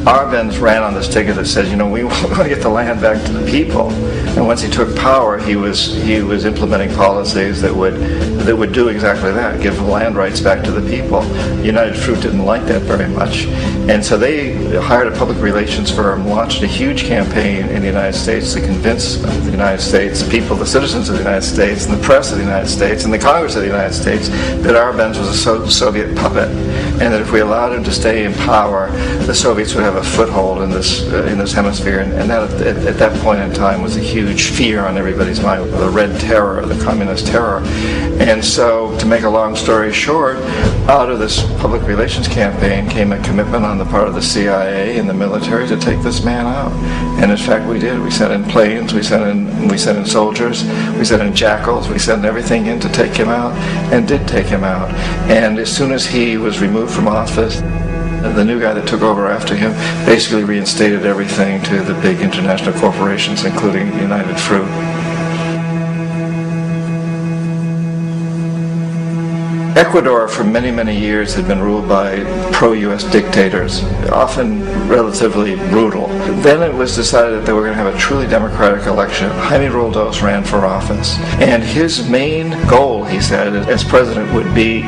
Arbenz ran on this ticket that says, we want to get the land back to the people. And once he took power, he was implementing policies that would do exactly that, give the land rights back to the people. United Fruit didn't like that very much. And so they hired a public relations firm, launched a huge campaign in the United States to convince the United States people, the citizens of the United States, and the press of the United States, and the Congress of the United States, that Arbenz was a Soviet puppet, and that if we allowed him to stay in power, the Soviets would have a foothold in this hemisphere. And that at that point in time was a huge fear on everybody's mind, the Red Terror, the Communist terror. And so, to make a long story short, out of this public relations campaign came a commitment on the part of the CIA and the military to take this man out. And in fact, we did. We sent in planes, we sent in soldiers, we sent in jackals, we sent everything in to take him out, and did take him out. And as soon as he was removed from office, the new guy that took over after him basically reinstated everything to the big international corporations, including United Fruit. Ecuador for many, many years had been ruled by pro-U.S. dictators, often relatively brutal. Then it was decided that they were going to have a truly democratic election. Jaime Roldos ran for office, and his main goal, he said, as president would be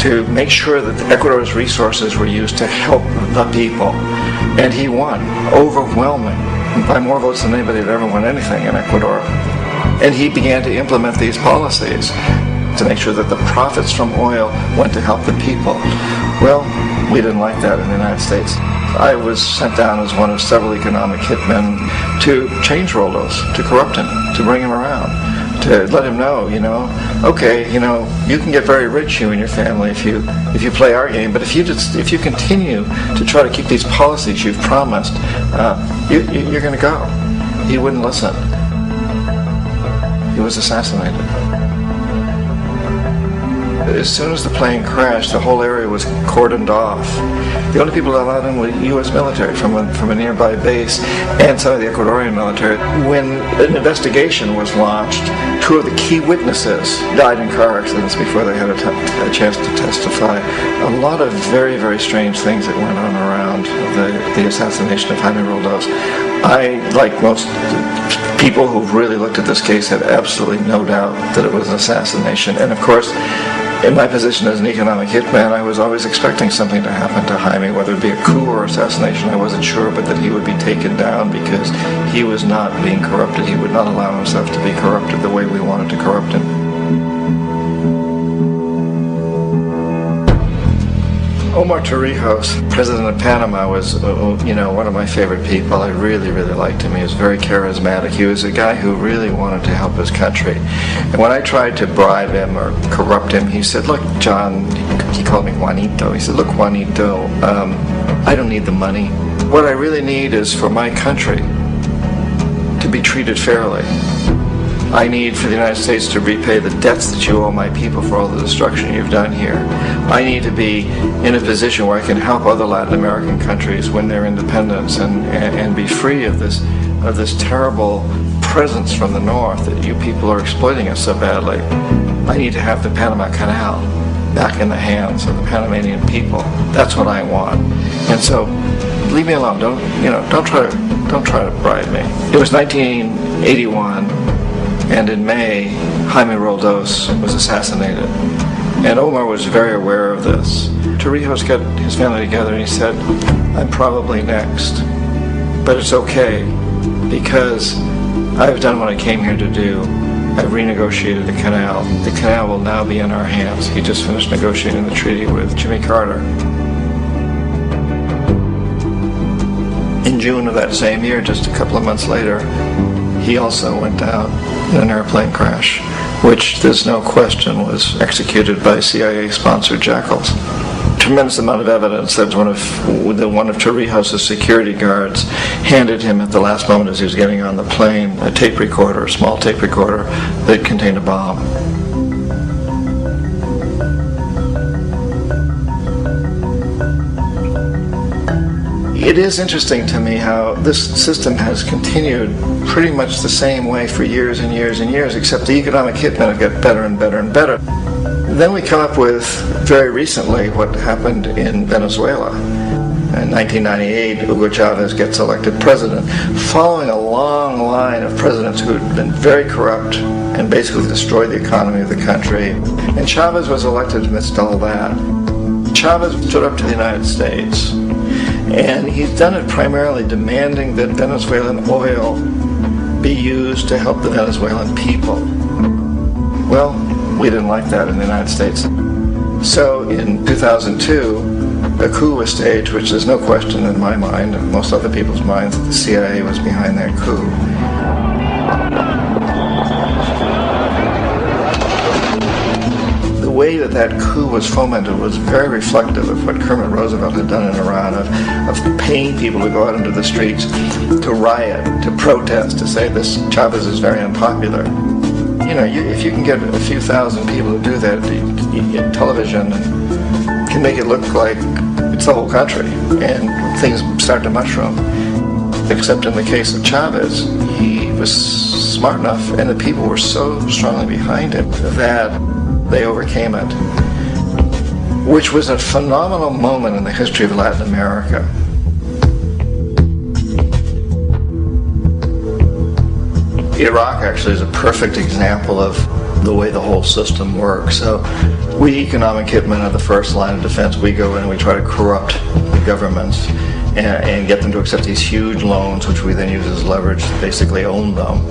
to make sure that Ecuador's resources were used to help the people. And he won, overwhelming, by more votes than anybody had ever won anything in Ecuador. And he began to implement these policies to make sure that the profits from oil went to help the people. Well, we didn't like that in the United States. I was sent down as one of several economic hitmen to change Roldos, to corrupt him, to bring him around, to let him know, okay, you can get very rich, you and your family, if you play our game, but if you continue to try to keep these policies you've promised, you're going to go. He wouldn't listen. He was assassinated. As soon as the plane crashed, the whole area was cordoned off. The only people that allowed in were U.S. military from a nearby base and some of the Ecuadorian military. When an investigation was launched, two of the key witnesses died in car accidents before they had a chance to testify. A lot of very, very strange things that went on around the assassination of Jaime Roldos. I, like most people who've really looked at this case, have absolutely no doubt that it was an assassination. And of course, in my position as an economic hitman, I was always expecting something to happen to Jaime, whether it be a coup or assassination, I wasn't sure, but that he would be taken down because he was not being corrupted. He would not allow himself to be corrupted the way we wanted to corrupt him. Omar Torrijos, president of Panama, was one of my favorite people. I really, really liked him. He was very charismatic. He was a guy who really wanted to help his country. And when I tried to bribe him or corrupt him, he said, look, John, he called me Juanito. He said, look, Juanito, I don't need the money. What I really need is for my country to be treated fairly. I need for the United States to repay the debts that you owe my people for all the destruction you've done here. I need to be in a position where I can help other Latin American countries win their independence and be free of this terrible presence from the north that you people are exploiting us so badly. I need to have the Panama Canal back in the hands of the Panamanian people. That's what I want. And so, leave me alone. Don't try to bribe me. It was 1981. And in May, Jaime Roldos was assassinated. And Omar was very aware of this. Torrijos got his family together and he said, I'm probably next. But it's okay, because I've done what I came here to do. I've renegotiated the canal. The canal will now be in our hands. He just finished negotiating the treaty with Jimmy Carter. In June of that same year, just a couple of months later, he also went down in an airplane crash, which there's no question was executed by CIA-sponsored jackals. Tremendous amount of evidence that one of Torrijos' security guards handed him at the last moment as he was getting on the plane a tape recorder, a small tape recorder that contained a bomb. It is interesting to me how this system has continued pretty much the same way for years and years and years, except the economic hitmen have got better and better and better. Then we come up with, very recently, what happened in Venezuela. In 1998, Hugo Chavez gets elected president, following a long line of presidents who had been very corrupt and basically destroyed the economy of the country. And Chavez was elected amidst all that. Chavez stood up to the United States, and he's done it primarily demanding that Venezuelan oil be used to help the Venezuelan people. Well, we didn't like that in the United States. So in 2002, a coup was staged, which there's no question in my mind and most other people's minds that the CIA was behind that coup. The way that coup was fomented was very reflective of what Kermit Roosevelt had done in Iran, of paying people to go out into the streets, to riot, to protest, to say this Chavez is very unpopular. You know, if you can get a few thousand people to do that, television can make it look like it's the whole country, and things start to mushroom. Except in the case of Chavez, he was smart enough, and the people were so strongly behind him that they overcame it, which was a phenomenal moment in the history of Latin America. Iraq actually is a perfect example of the way the whole system works. So we economic hitmen are the first line of defense. We go in and we try to corrupt the governments and get them to accept these huge loans, which we then use as leverage to basically own them.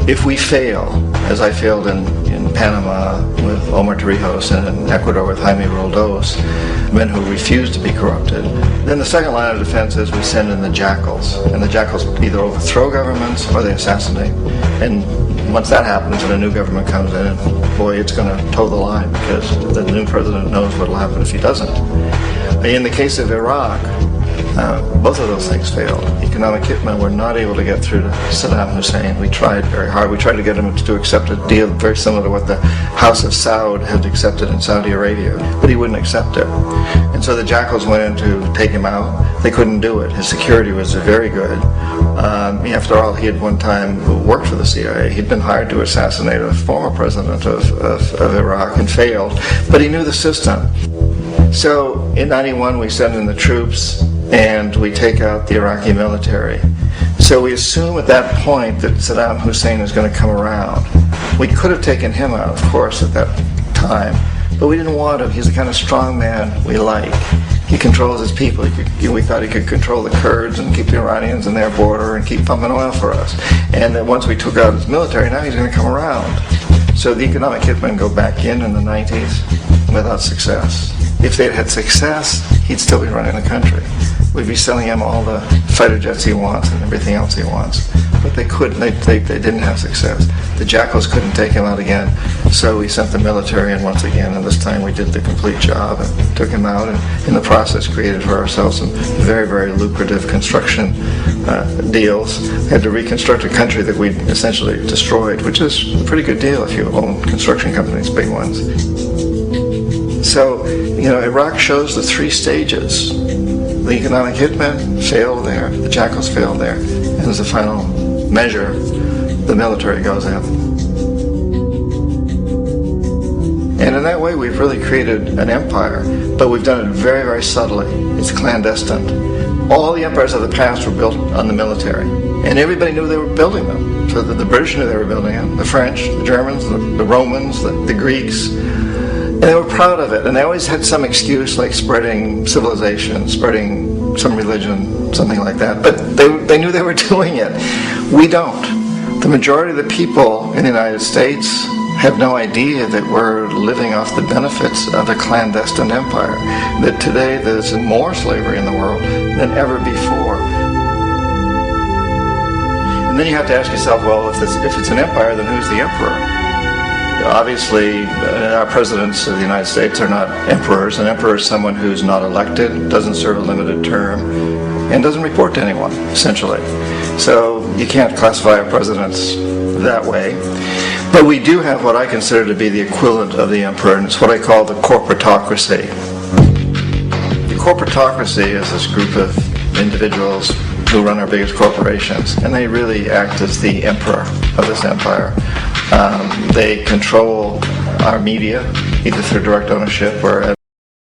If we fail, as I failed in Panama with Omar Torrijos and in Ecuador with Jaime Roldos, men who refuse to be corrupted, then the second line of defense is we send in the jackals. And the jackals either overthrow governments or they assassinate. And once that happens and a new government comes in, and boy, it's going to toe the line, because the new president knows what will happen if he doesn't. In the case of Iraq, both of those things failed. Economic hitmen were not able to get through to Saddam Hussein. We tried very hard. We tried to get him to accept a deal very similar to what the House of Saud had accepted in Saudi Arabia, but he wouldn't accept it. And so the jackals went in to take him out. They couldn't do it. His security was very good. After all, he had one time worked for the CIA. He'd been hired to assassinate a former president of Iraq and failed, but he knew the system. So in '91 we send in the troops and we take out the Iraqi military. So we assume at that point that Saddam Hussein is going to come around. We could have taken him out, of course, at that time, but we didn't want him. He's the kind of strong man we like. He controls his people. We thought he could control the Kurds and keep the Iranians in their border and keep pumping oil for us. And then once we took out his military, now he's going to come around. So the economic hitmen go back in the 90s without success. If they'd had success, he'd still be running the country. We'd be selling him all the fighter jets he wants and everything else he wants. But they couldn't. They didn't have success. The jackals couldn't take him out again, so we sent the military in once again, and this time we did the complete job and took him out, and in the process created for ourselves some very, very lucrative construction deals. We had to reconstruct a country that we essentially destroyed, which is a pretty good deal if you own construction companies, big ones. So, Iraq shows the three stages. The economic hitmen failed there, the jackals failed there, and as a final measure, the military goes in. And in that way, we've really created an empire, but we've done it very, very subtly. It's clandestine. All the empires of the past were built on the military, and everybody knew they were building them. So the British knew they were building them, the French, the Germans, the Romans, the Greeks. And they were proud of it, and they always had some excuse like spreading civilization, spreading some religion, something like that. But they knew they were doing it. We don't. The majority of the people in the United States have no idea that we're living off the benefits of a clandestine empire, that today there's more slavery in the world than ever before. And then you have to ask yourself, well, if it's an empire, then who's the emperor? Obviously, our presidents of the United States are not emperors. An emperor is someone who's not elected, doesn't serve a limited term, and doesn't report to anyone, essentially. So you can't classify our presidents that way. But we do have what I consider to be the equivalent of the emperor, and it's what I call the corporatocracy. The corporatocracy is this group of individuals who run our biggest corporations, and they really act as the emperor of this empire. They control our media, either through direct ownership or